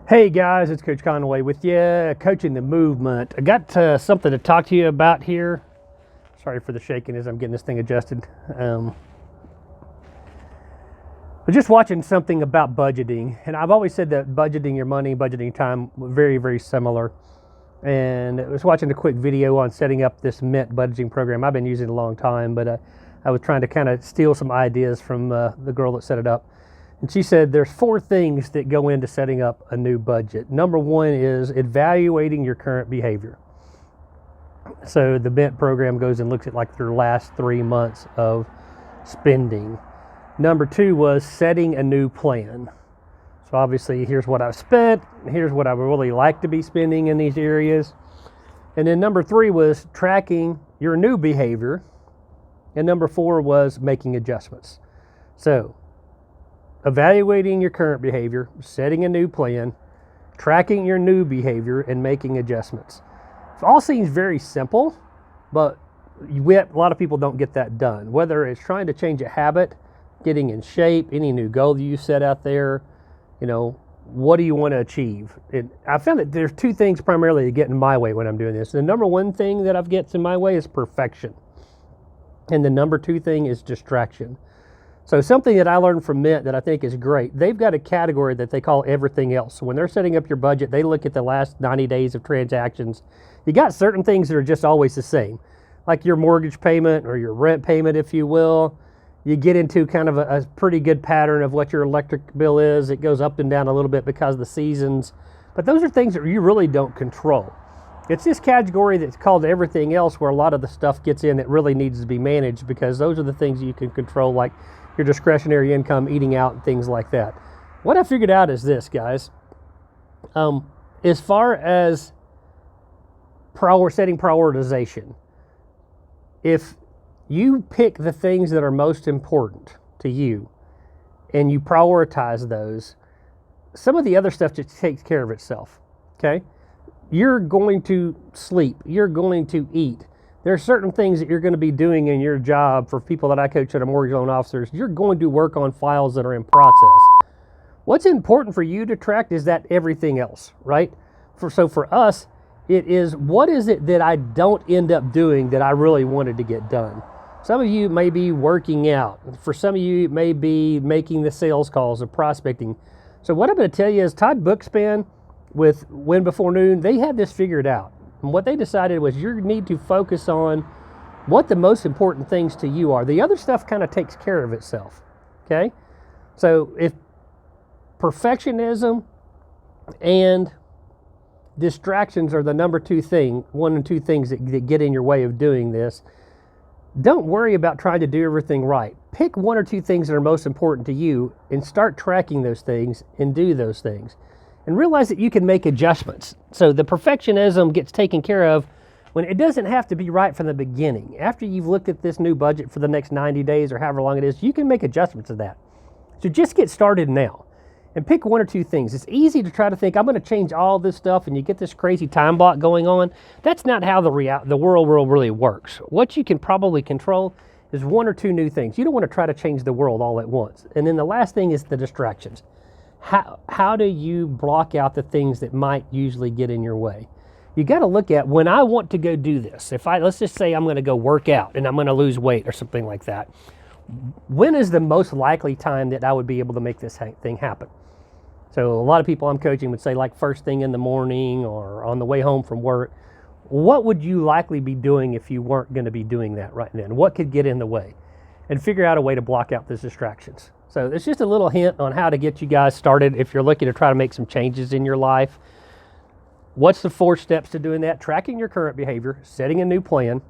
Hey guys, it's Coach Conway with you, coaching the movement. I got something to talk to you about here. Sorry for the shaking as I'm getting this thing adjusted. I was just watching something about budgeting, and I've always said that budgeting your money, budgeting time, very, very similar. And I was watching a quick video on setting up this Mint budgeting program. I've been using it a long time, but I was trying to kind of steal some ideas from the girl that set it up. And she said there's 4 things that go into setting up a new budget. Number 1 is evaluating your current behavior. So the Mint program goes and looks at like their last 3 months of spending. Number 2 was setting a new plan. So obviously here's what I've spent, here's what I would really like to be spending in these areas. And then number 3 was tracking your new behavior. And number 4 was making adjustments. So evaluating your current behavior, setting a new plan, tracking your new behavior, and making adjustments. It all seems very simple, but a lot of people don't get that done. Whether it's trying to change a habit, getting in shape, any new goal you set out there, what do you want to achieve? I found that there's 2 things primarily that get in my way when I'm doing this. The number 1 thing that gets in my way is perfection. And the number 2 thing is distraction. So something that I learned from Mint that I think is great, they've got a category that they call everything else. So when they're setting up your budget, they look at the last 90 days of transactions. You got certain things that are just always the same, like your mortgage payment or your rent payment, if you will. You get into kind of a pretty good pattern of what your electric bill is. It goes up and down a little bit because of the seasons. But those are things that you really don't control. It's this category that's called everything else where a lot of the stuff gets in that really needs to be managed, because those are the things you can control, like your discretionary income, eating out, and things like that. What I figured out is this, guys. As far as setting prioritization, if you pick the things that are most important to you and you prioritize those, some of the other stuff just takes care of itself, okay? You're going to sleep, you're going to eat. There are certain things that you're going to be doing in your job. For people that I coach that are mortgage loan officers, you're going to work on files that are in process. What's important for you to track is that everything else, right? So for us, it is, what is it that I don't end up doing that I really wanted to get done? Some of you may be working out. For some of you, it may be making the sales calls or prospecting. So what I'm going to tell you is Todd Bookspan with Win Before Noon, they had this figured out. And what they decided was you need to focus on what the most important things to you are. The other stuff kind of takes care of itself, okay? So if perfectionism and distractions are the number 2 thing, 1 and 2 things that get in your way of doing this, don't worry about trying to do everything right. Pick 1 or 2 things that are most important to you and start tracking those things and do those things. And realize that you can make adjustments. So the perfectionism gets taken care of when it doesn't have to be right from the beginning. After you've looked at this new budget for the next 90 days or however long it is, you can make adjustments to that. So just get started now and pick 1 or 2 things. It's easy to try to think, I'm going to change all this stuff, and you get this crazy time block going on. That's not how the world really works. What you can probably control is 1 or 2 new things. You don't want to try to change the world all at once. And then the last thing is the distractions. How do you block out the things that might usually get in your way? You got to look at, when I want to go do this, let's just say I'm going to go work out and I'm going to lose weight or something like that. When is the most likely time that I would be able to make this thing happen? So a lot of people I'm coaching would say, like, first thing in the morning or on the way home from work. What would you likely be doing if you weren't going to be doing that right then? What could get in the way? And figure out a way to block out those distractions. So it's just a little hint on how to get you guys started if you're looking to try to make some changes in your life. What's the 4 steps to doing that? Tracking your current behavior, setting a new plan,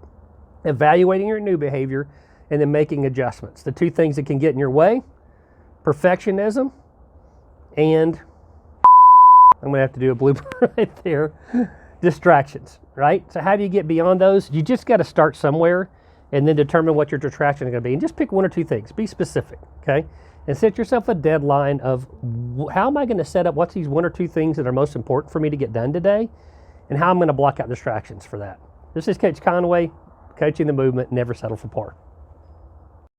evaluating your new behavior, and then making adjustments. The 2 things that can get in your way: perfectionism and, I'm going to have to do a blooper right there, distractions, right? So how do you get beyond those? You just got to start somewhere and then determine what your distraction is going to be. And just pick 1 or 2 things. Be specific, okay? And set yourself a deadline of, how am I going to set up, what's these 1 or 2 things that are most important for me to get done today, and how I'm going to block out distractions for that. This is Coach Conway, coaching the movement, never settle for par.